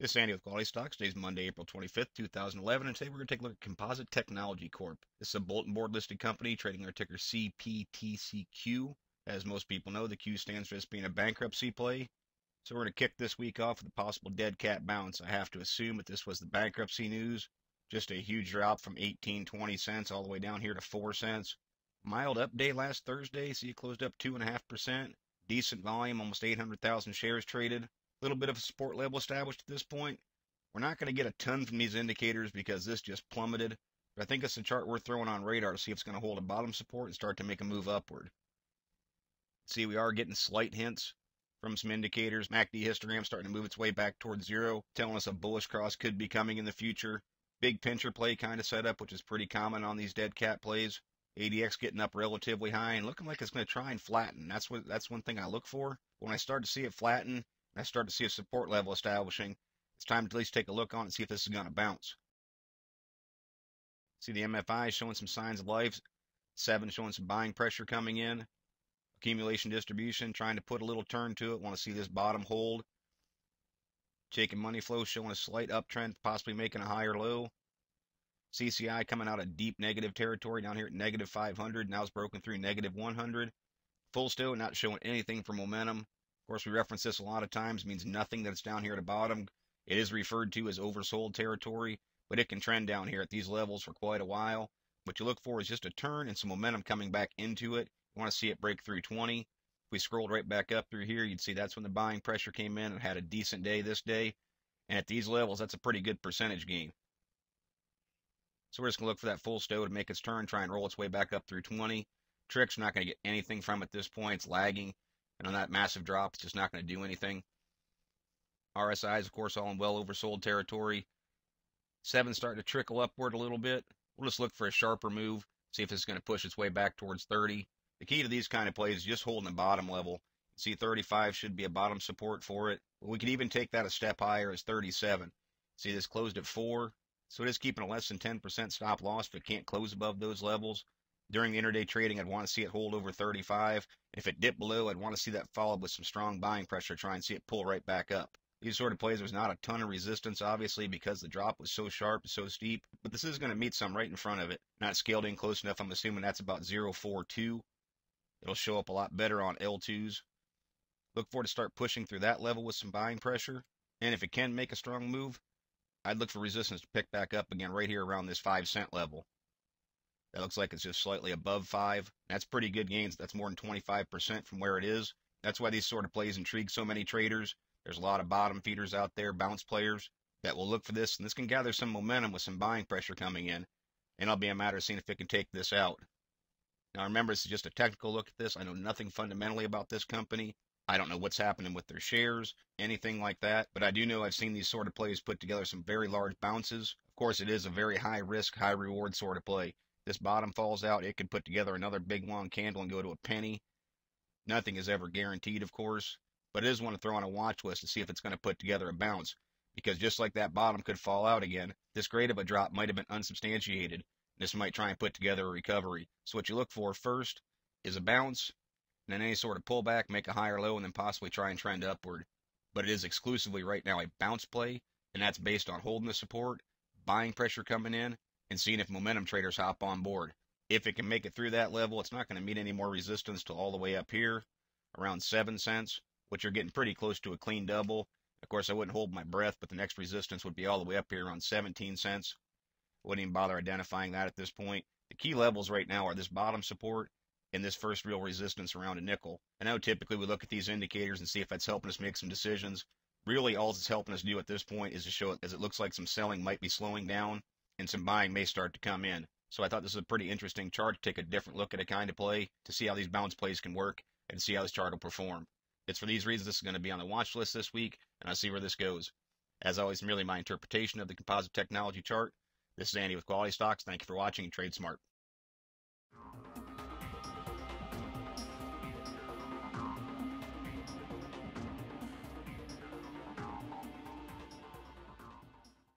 This is Andy with QualityStocks. Today's Monday, April 25th, 2011, and today we're going to take a look at Composite Technology Corp. This is a bulletin board listed company trading our ticker CPTCQ. As most people know, the Q stands for this being a bankruptcy play. So we're going to kick this week off with a possible dead cat bounce. I have to assume that this was the bankruptcy news. Just a huge drop from 18-20 cents all the way down here to 4 cents. Mild up day last Thursday, so you closed up 2.5%. Decent volume, almost 800,000 shares traded. Little bit of a support level established at this point. We're not going to get a ton from these indicators because this just plummeted, but I think it's a chart worth throwing on radar to see if it's going to hold a bottom support and start to make a move upward. See, we are getting slight hints from some indicators. MACD histogram starting to move its way back towards zero, telling us a bullish cross could be coming in the future. Big pincher play kind of setup, which is pretty common on these dead cat plays. ADX getting up relatively high and looking like it's going to try and flatten. That's one thing I look for. When I start to see it flatten, I start to see a support level establishing, it's time to at least take a look on it and see if this is going to bounce. See the MFI showing some signs of life. 7 showing some buying pressure coming in. Accumulation distribution trying to put a little turn to it. Want to see this bottom hold. Taking money flow showing a slight uptrend, possibly making a higher low. CCI coming out of deep negative territory down here at negative 500. Now it's broken through negative 100. Full still not showing anything for momentum. Of course, we reference this a lot of times. It means nothing that it's down here at the bottom. It is referred to as oversold territory, but it can trend down here at these levels for quite a while. What you look for is just a turn and some momentum coming back into it. You want to see it break through 20. If we scrolled right back up through here, you'd see that's when the buying pressure came in and had a decent day this day. And at these levels, that's a pretty good percentage gain. So we're just going to look for that full stow to make its turn, try and roll its way back up through 20. Tricks, not going to get anything from at this point. It's lagging. And on that massive drop, it's just not going to do anything. RSIs, of course, all in well oversold territory. 7 starting to trickle upward a little bit. We'll just look for a sharper move, see if it's going to push its way back towards 30. The key to these kind of plays is just holding the bottom level. See, 35 should be a bottom support for it. But we could even take that a step higher as 37. See, this closed at 4. So it is keeping a less than 10% stop loss if it can't close above those levels. During the intraday trading, I'd want to see it hold over 35. If it dipped below, I'd want to see that followed with some strong buying pressure, try and see it pull right back up. These sort of plays, there's not a ton of resistance, obviously, because the drop was so sharp, so steep. But this is going to meet some right in front of it. Not scaled in close enough. I'm assuming that's about 0.42. It'll show up a lot better on L2s. Look for it to start pushing through that level with some buying pressure. And if it can make a strong move, I'd look for resistance to pick back up again right here around this 5-cent level. That looks like it's just slightly above 5. That's pretty good gains. That's more than 25% from where it is. That's why these sort of plays intrigue so many traders. There's a lot of bottom feeders out there, bounce players, that will look for this. And this can gather some momentum with some buying pressure coming in. And it'll be a matter of seeing if it can take this out. Now remember, this is just a technical look at this. I know nothing fundamentally about this company. I don't know what's happening with their shares, anything like that. But I do know I've seen these sort of plays put together some very large bounces. Of course, it is a very high risk, high reward sort of play. This bottom falls out, it could put together another big long candle and go to a penny. Nothing is ever guaranteed, of course, but it is one to throw on a watch list to see if it's going to put together a bounce. Because just like that bottom could fall out again, this great of a drop might have been unsubstantiated. This might try and put together a recovery. So what you look for first is a bounce, and then any sort of pullback, make a higher low, and then possibly try and trend upward. But it is exclusively right now a bounce play, and that's based on holding the support, buying pressure coming in, and seeing if momentum traders hop on board. If it can make it through that level, it's not going to meet any more resistance till all the way up here, around 7 cents, which you're getting pretty close to a clean double. Of course, I wouldn't hold my breath, but the next resistance would be all the way up here around 17 cents. Wouldn't even bother identifying that at this point. The key levels right now are this bottom support and this first real resistance around a nickel. I know typically we look at these indicators and see if that's helping us make some decisions. Really, all it's helping us do at this point is to show it as it looks like some selling might be slowing down and some buying may start to come in. So I thought this was a pretty interesting chart to take a different look at a kind of play, to see how these bounce plays can work, and see how this chart will perform. It's for these reasons this is going to be on the watch list this week, and I'll see where this goes. As always, merely my interpretation of the composite technology chart. This is Andy with QualityStocks. Thank you for watching and trade smart.